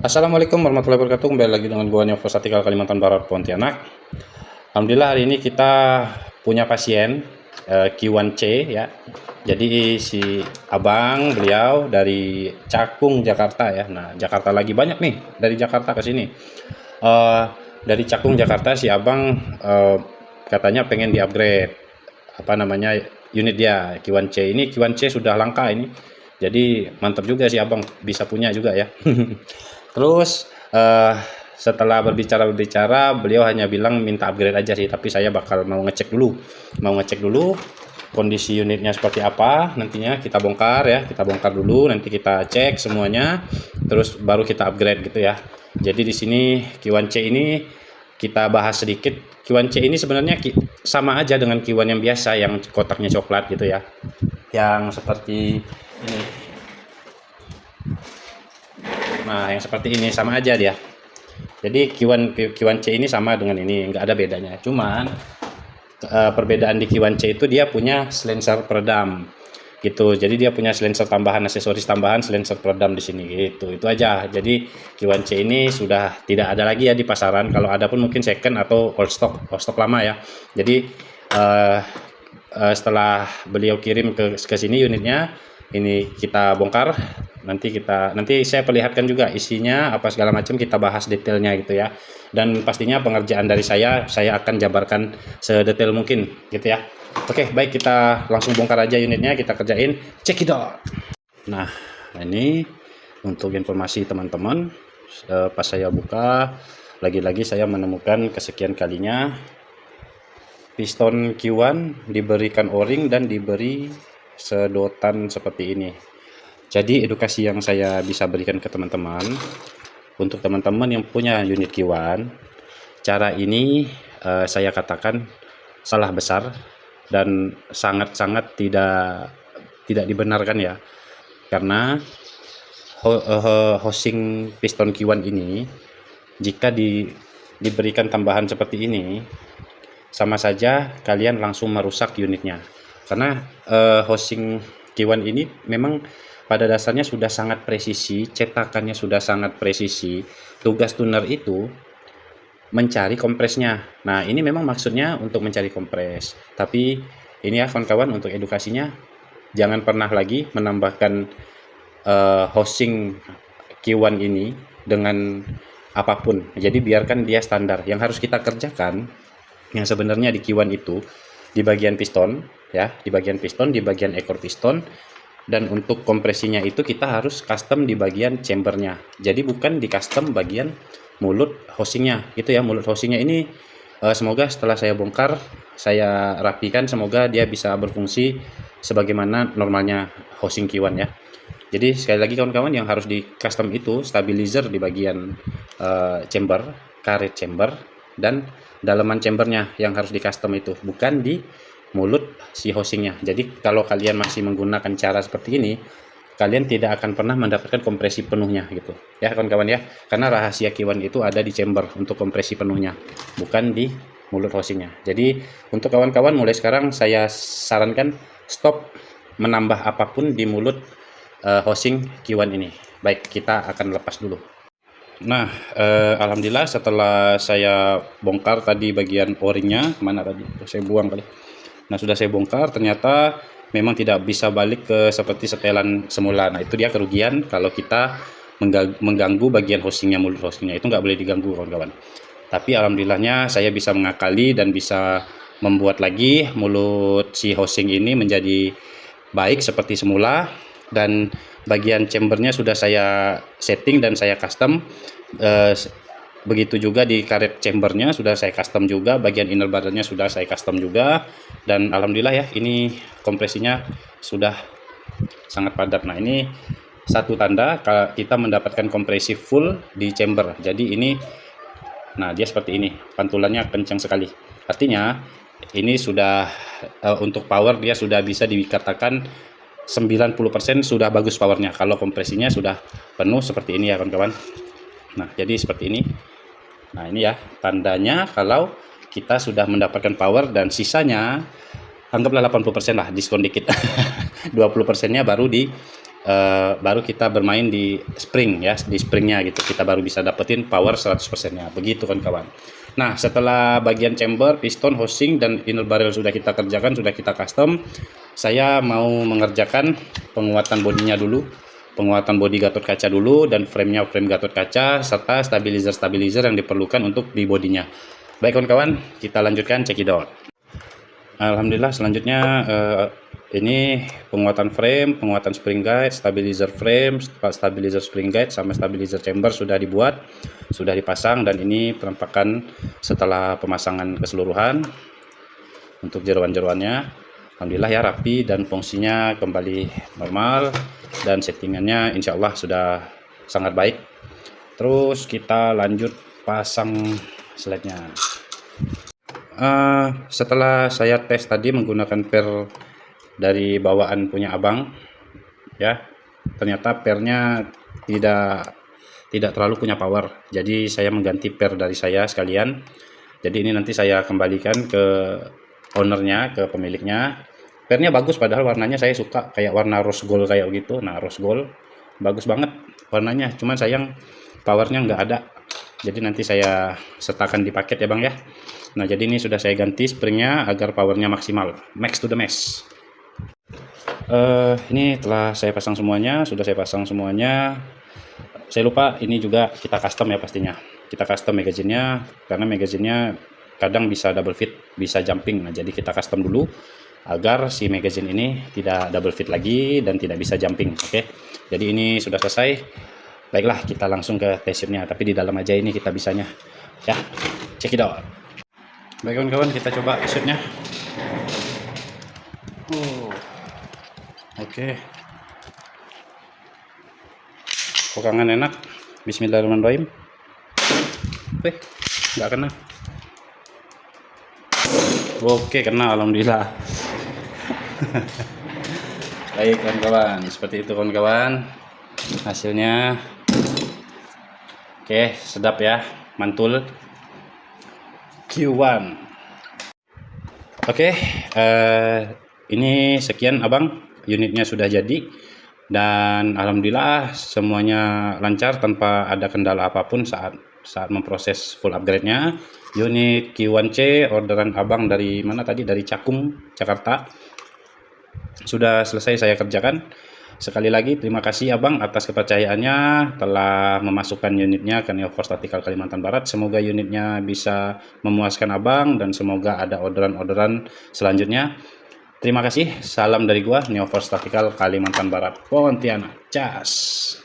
Assalamualaikum warahmatullahi wabarakatuh. Kembali lagi dengan gua Nyovo Satikal, Kalimantan Barat, Pontianak. Alhamdulillah hari ini kita punya pasien Q1C ya. Jadi si abang beliau dari Cakung, Jakarta ya. Nah, Jakarta lagi banyak nih dari Jakarta ke sini. Eh, dari Cakung, Jakarta si abang katanya pengen di-upgrade apa namanya unit dia Q1C. Ini Q1C sudah langka ini. Jadi mantap juga si abang bisa punya juga ya. Terus setelah berbicara, beliau hanya bilang minta upgrade aja sih, tapi saya bakal mau ngecek dulu kondisi unitnya seperti apa. Nantinya kita bongkar ya, kita bongkar dulu, nanti kita cek semuanya, terus baru kita upgrade gitu ya. Jadi di sini Q1C ini kita bahas sedikit. Q1C ini sebenarnya sama aja dengan Q1 yang biasa, yang kotaknya coklat gitu ya, yang seperti ini. Nah, yang seperti ini sama aja dia. Jadi Q1C ini sama dengan ini, nggak ada bedanya. Cuman perbedaan di Q1C itu dia punya silencer peredam gitu. Jadi dia punya silencer tambahan, aksesoris tambahan silencer peredam di sini gitu. Itu aja. Jadi Q1C ini sudah tidak ada lagi ya di pasaran. Kalau ada pun mungkin second atau old stock lama ya. Jadi setelah beliau kirim ke sini unitnya, ini kita bongkar. Nanti saya perlihatkan juga isinya apa segala macam, kita bahas detailnya gitu ya. Dan pastinya pengerjaan dari saya akan jabarkan sedetail mungkin gitu ya. Oke, baik, kita langsung bongkar aja unitnya, kita kerjain, check it out. Nah, ini untuk informasi teman-teman, pas saya buka lagi-lagi saya menemukan kesekian kalinya piston Q1 diberikan o-ring dan diberi sedotan seperti ini. Jadi edukasi yang saya bisa berikan ke teman-teman, untuk teman-teman yang punya unit Q1, cara ini saya katakan salah besar dan sangat-sangat tidak dibenarkan ya. Karena housing piston Q1 ini jika diberikan tambahan seperti ini, sama saja kalian langsung merusak unitnya. Karena housing Q1 ini memang pada dasarnya sudah sangat presisi, cetakannya sudah sangat presisi. Tugas tuner itu mencari kompresnya. Nah, ini memang maksudnya untuk mencari kompres. Tapi ini ya kawan-kawan, untuk edukasinya, jangan pernah lagi menambahkan housing Q1 ini dengan apapun. Jadi biarkan dia standar. Yang harus kita kerjakan, yang sebenarnya di Q1 itu, di bagian piston ya, di bagian ekor piston. Dan untuk kompresinya itu kita harus custom di bagian chambernya. Jadi bukan di custom bagian mulut housingnya gitu ya. Mulut housingnya ini semoga setelah saya bongkar, saya rapikan, semoga dia bisa berfungsi sebagaimana normalnya housing Q1 ya. Jadi sekali lagi kawan-kawan, yang harus di custom itu stabilizer di bagian chamber, karet chamber, dan dalaman chambernya yang harus di custom itu, bukan di mulut si housingnya. Jadi kalau kalian masih menggunakan cara seperti ini, kalian tidak akan pernah mendapatkan kompresi penuhnya gitu ya kawan-kawan ya. Karena rahasia Q1 itu ada di chamber untuk kompresi penuhnya, bukan di mulut housingnya. Jadi untuk kawan-kawan, mulai sekarang saya sarankan stop menambah apapun di mulut housing Q1 ini. Baik, kita akan lepas dulu. Nah, alhamdulillah setelah saya bongkar tadi bagian o-ringnya, mana tadi saya buang kali. Nah, sudah saya bongkar, ternyata memang tidak bisa balik ke seperti setelan semula. Nah, itu dia kerugian kalau kita mengganggu bagian housingnya, mulut housingnya itu nggak boleh diganggu kawan-kawan. Tapi alhamdulillahnya saya bisa mengakali dan bisa membuat lagi mulut si housing ini menjadi baik seperti semula. Dan bagian chambernya sudah saya setting dan saya custom. Begitu juga di karet chambernya sudah saya custom juga, bagian inner badannya sudah saya custom juga. Dan alhamdulillah ya, ini kompresinya sudah sangat padat. Nah, ini satu tanda kita mendapatkan kompresi full di chamber. Jadi ini, nah dia seperti ini, pantulannya kencang sekali. Artinya ini sudah untuk power dia sudah bisa dikatakan 90% sudah bagus powernya kalau kompresinya sudah penuh seperti ini ya kawan-kawan. Nah, jadi seperti ini. Nah, ini ya tandanya kalau kita sudah mendapatkan power, dan sisanya anggaplah 80% lah, diskon dikit. 20%-nya baru di baru kita bermain di spring ya, di springnya gitu, kita baru bisa dapetin power 100%-nya, begitu kawan-kawan. Nah, setelah bagian chamber, piston, housing, dan inner barrel sudah kita kerjakan, sudah kita custom, saya mau mengerjakan penguatan bodinya dulu, penguatan bodi Gatot Kaca dulu, dan frame Gatot Kaca, serta stabilizer yang diperlukan untuk di bodinya. Baik kawan-kawan, kita lanjutkan cekidot. Alhamdulillah, selanjutnya ini penguatan frame, penguatan spring guide, stabilizer frame, stabilizer spring guide, sama stabilizer chamber sudah dibuat, sudah dipasang, dan ini penampakan setelah pemasangan keseluruhan untuk jeroan-jeroannya. Alhamdulillah ya, rapi dan fungsinya kembali normal, dan settingannya insya Allah sudah sangat baik. Terus kita lanjut pasang slide-nya. Setelah saya tes tadi menggunakan per dari bawaan punya abang ya, ternyata pernya tidak terlalu punya power, jadi saya mengganti per dari saya sekalian. Jadi ini nanti saya kembalikan ke ownernya, ke pemiliknya. Pernya bagus, padahal warnanya saya suka, kayak warna rose gold kayak gitu. Nah, rose gold bagus banget warnanya, cuman sayang powernya nggak ada. Jadi nanti saya sertakan di paket ya bang ya. Nah, jadi ini sudah saya ganti springnya agar powernya maksimal, max to the max. Ini telah saya pasang semuanya, sudah saya pasang semuanya. Saya lupa, ini juga kita custom ya pastinya. Kita custom magazinnya, karena magazinnya kadang bisa double fit, bisa jumping. Nah, jadi kita custom dulu agar si magazine ini tidak double fit lagi dan tidak bisa jumping. Oke, jadi ini sudah selesai. Baiklah, kita langsung ke test-nya, tapi di dalam aja ini kita bisanya. Ya, check it out. Baik kawan-kawan, kita coba shootnya. Oke. Pokangan enak. Bismillahirrahmanirrahim. Wih, nggak kena. Oke, kena, alhamdulillah. Baik kawan-kawan, seperti itu kawan-kawan hasilnya. Oke, sedap ya, mantul Q1. Oke, ini sekian abang, unitnya sudah jadi, dan alhamdulillah semuanya lancar tanpa ada kendala apapun saat memproses full upgrade-nya. Unit Q1C orderan abang dari mana tadi, dari Cakung, Jakarta, sudah selesai saya kerjakan. Sekali lagi terima kasih abang atas kepercayaannya telah memasukkan unitnya ke Neoforce Tactical Kalimantan Barat. Semoga unitnya bisa memuaskan abang dan semoga ada orderan-orderan selanjutnya. Terima kasih, salam dari gua Neoforce Tactical Kalimantan Barat, Pontianak, cas.